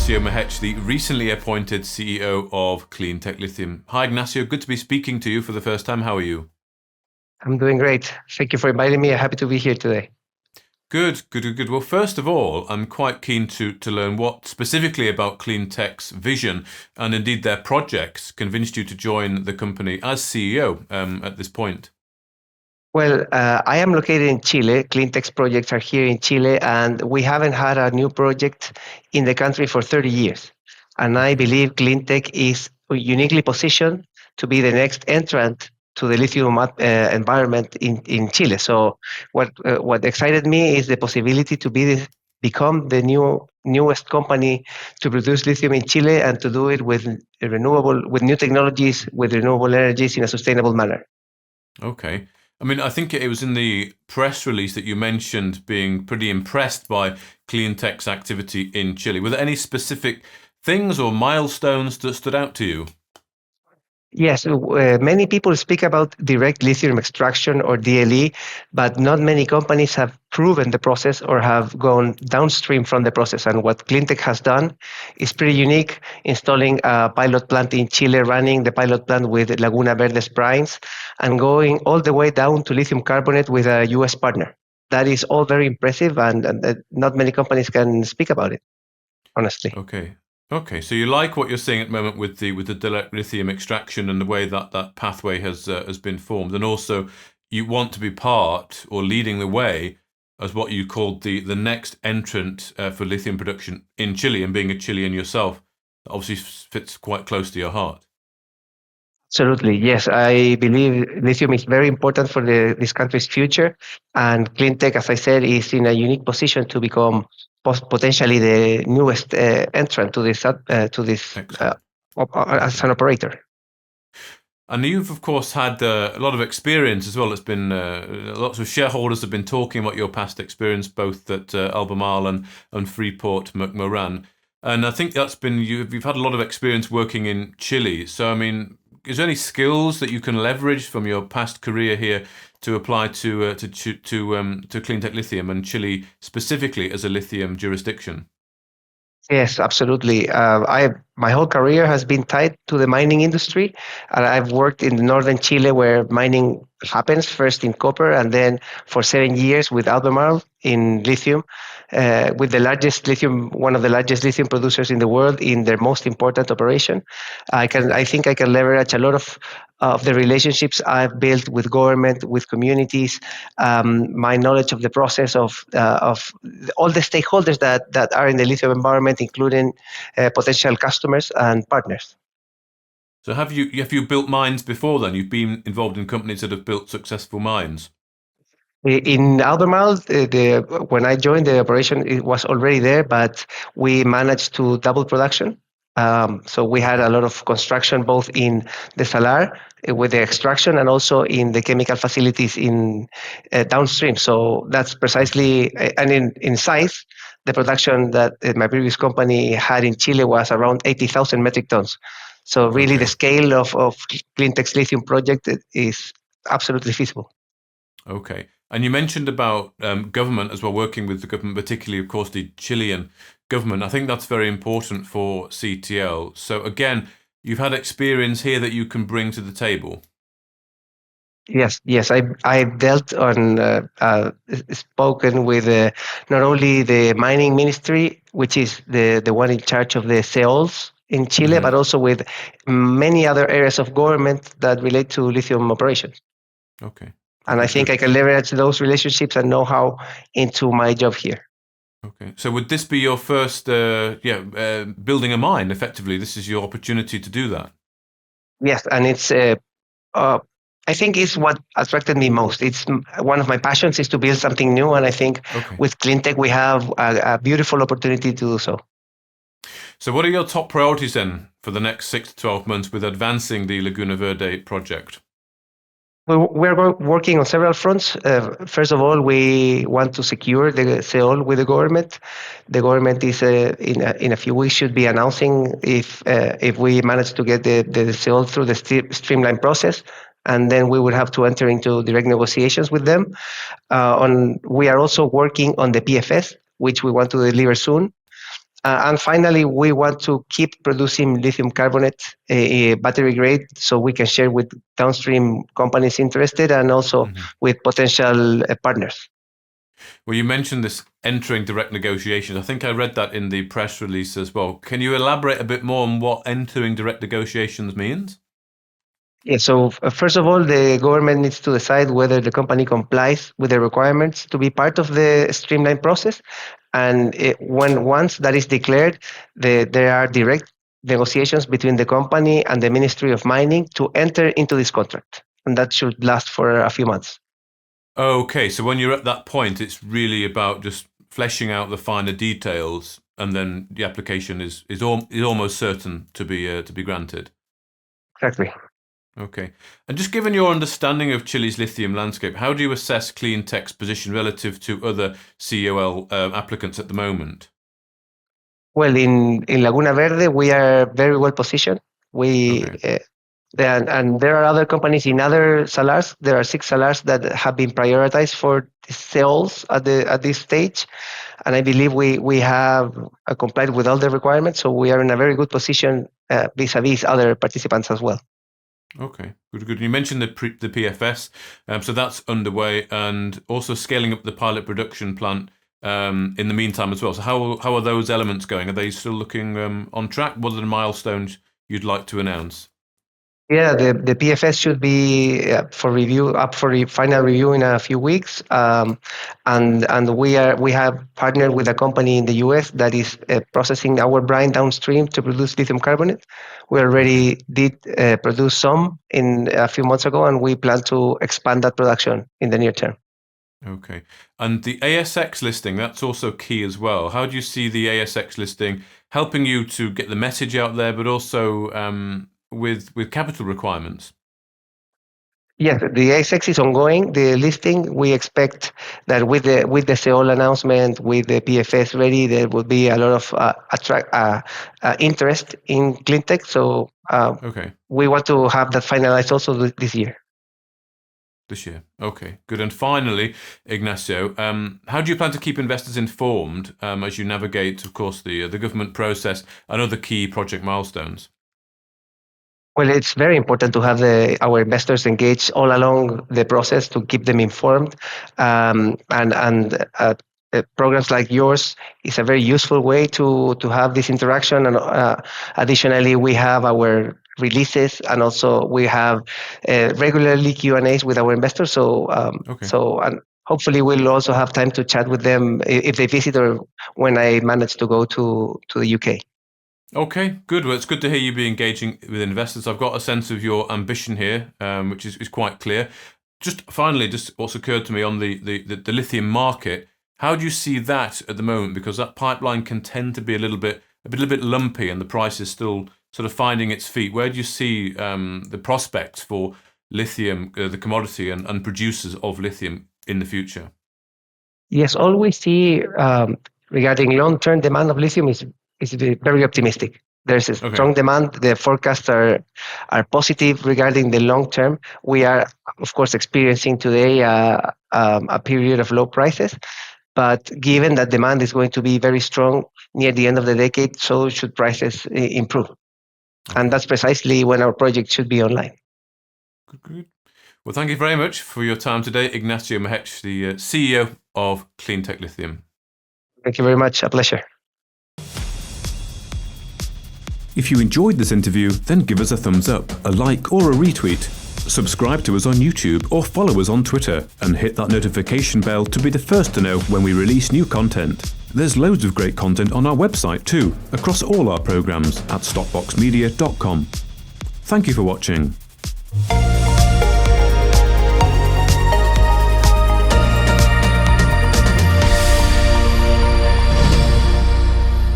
Ignacio Mehech, the recently appointed CEO of CleanTech Lithium. Hi, Ignacio. Good to be speaking to you for the first time. How are you? I'm doing great. Thank you for inviting me. I'm happy to be here today. Good. Well, first of all, I'm quite keen to learn what specifically about CleanTech's vision and indeed their projects convinced you to join the company as CEO at this point. Well, I am located in Chile. CleanTech's projects are here in Chile, and we haven't had a new project in the country for 30 years. And I believe CleanTech is uniquely positioned to be the next entrant to the lithium environment in Chile. So what excited me is the possibility to become the newest company to produce lithium in Chile and to do it with new technologies, with renewable energies in a sustainable manner. Okay. I mean, I think it was in the press release that you mentioned being pretty impressed by CleanTech's activity in Chile. Were there any specific things or milestones that stood out to you? Yes, many people speak about direct lithium extraction or DLE, but not many companies have proven the process or have gone downstream from the process. And what CleanTech has done is pretty unique, installing a pilot plant in Chile, running the pilot plant with Laguna Verde brines, and going all the way down to lithium carbonate with a US partner. That is all very impressive, and not many companies can speak about it, honestly. Okay. Okay, so you like what you're seeing at the moment with the direct lithium extraction and the way that that pathway has been formed, and also you want to be part or leading the way as what you called the next entrant for lithium production in Chile, and being a Chilean yourself, obviously fits quite close to your heart. Absolutely, yes. I believe lithium is very important for this country's future, and CleanTech, as I said, is in a unique position to become potentially the newest entrant to this Excellent. as Okay. an operator. And you've, of course, had a lot of experience as well. It's been lots of shareholders have been talking about your past experience, both at Albemarle and Freeport McMoran. And I think that's been you've had a lot of experience working in Chile. So, I mean, is there any skills that you can leverage from your past career here to apply to CleanTech Lithium and Chile specifically as a lithium jurisdiction? Yes, absolutely. My whole career has been tied to the mining industry, and I've worked in northern Chile where mining happens first in copper, and then for 7 years with Albemarle in lithium, with one of the largest lithium producers in the world in their most important operation. I think I can leverage a lot of the relationships I've built with government, with communities, my knowledge of the process of all the stakeholders that are in the lithium environment, including potential customers and partners. So have you built mines before then? You've been involved in companies that have built successful mines. In Albemarle, when I joined the operation, it was already there, but we managed to double production. So we had Okay. a lot of construction both in the salar with the extraction and also in the chemical facilities in downstream. So that's Okay. precisely, and in size, the production that my previous company had in Chile was around 80,000 metric tons. So really the Okay. scale of CleanTech's lithium project is absolutely feasible. Okay. And you mentioned about government as well, working with the government, particularly, of course, the Chilean government. I think that's very important for CTL. So again, you've had experience here that you can bring to the table. Yes. I've dealt on spoken with not only the mining ministry, which is the one in charge of the CEOLs in Chile, but Hmm. also with many other areas of government that relate to lithium operations. Okay. And I Okay, think I good. can leverage those relationships and know-how into my job here. Okay. So would this be your first, building a mine, effectively? This is your opportunity to do that. Yes, and it's uh, I think it's what attracted me most. It's one of my passions is to build something new, and I think Okay. with CleanTech we have a beautiful opportunity to do so. So what are your top priorities then for the next 6 to 12 months with advancing the Laguna Verde project? We're working on several fronts. First of all, we want to secure the CEOL with the government. The government is in a few weeks should be announcing if we manage to get the CEOL through the streamline process, and then we would have to enter into direct negotiations with them. We are also working on the PFS, which we want to deliver soon. And finally, we want to keep producing lithium carbonate battery grade so we can share with downstream companies interested and also with potential partners. Well, you mentioned this entering direct negotiations. I think I read that in the press release as well. Can you elaborate a bit more on what entering direct negotiations means? Yeah, so first of all, the government needs to decide whether the company complies with the requirements to be part of the streamlined process. And once that is declared, there are direct negotiations between the company and the Ministry of Mining to enter into this contract. And that should last for a few months. Okay, so when you're at that point, it's really about just fleshing out the finer details, and then the application is almost certain to be granted. Exactly. Okay. And just given your understanding of Chile's lithium landscape, how do you assess CleanTech's position relative to other CEOL applicants at the moment? Well, in Laguna Verde, we are very well positioned. Okay. And there are other companies in other salars. There are 6 salars that have been prioritized for CEOLs at this stage, and I believe we have complied with all the requirements. So we are in a very good position vis-a-vis other participants as well. Okay, good. You mentioned the PFS, so that's underway, and also scaling up the pilot production plant in the meantime as well. So how are those elements going? Are they still looking on track? What are the milestones you'd like to announce? Yeah, the PFS should be up for final review in a few weeks, and we have partnered with a company in the US that is processing our brine downstream to produce lithium carbonate. We already did produce some in a few months ago, and we plan to expand that production in the near term. Okay, and the ASX listing, that's also key as well. How do you see the ASX listing helping you to get the message out there, but also with capital requirements? Yes, the ASX is ongoing. The listing, we expect that with the CEOL announcement, with the PFS ready, there will be a lot of interest in CleanTech. So Okay. we want to have that finalized also this year. This year. Okay, good. And finally, Ignacio, how do you plan to keep investors informed as you navigate, of course, the government process and other key project milestones? Well, it's very important to have our investors engaged all along the process to keep them informed, and programs like yours is a very useful way to have this interaction. And additionally, we have our releases, and also we have regularly Q&As with our investors. So and hopefully we'll also have time to chat with them if they visit or when I manage to go to the UK. Okay, good. Well, it's good to hear you be engaging with investors. I've got a sense of your ambition here, which is quite clear. Just finally, just what's occurred to me on the lithium market, how do you see that at the moment? Because that pipeline can tend to be a little bit lumpy, and the price is still sort of finding its feet. Where do you see the prospects for lithium, the commodity, and producers of lithium in the future? Yes, all we see regarding long-term demand of lithium is very optimistic. There's a strong demand. The forecasts are positive regarding the long term. We are, of course, experiencing today a period of low prices, but given that demand is going to be very strong near the end of the decade, so should prices improve. And that's precisely when our project should be online. Good. Well, thank you very much for your time today, Ignacio Mehech, the CEO of CleanTech Lithium. Thank you very much. A pleasure. If you enjoyed this interview, then give us a thumbs up, a like or a retweet. Subscribe to us on YouTube or follow us on Twitter and hit that notification bell to be the first to know when we release new content. There's loads of great content on our website too, across all our programs at StockBoxMedia.com. Thank you for watching.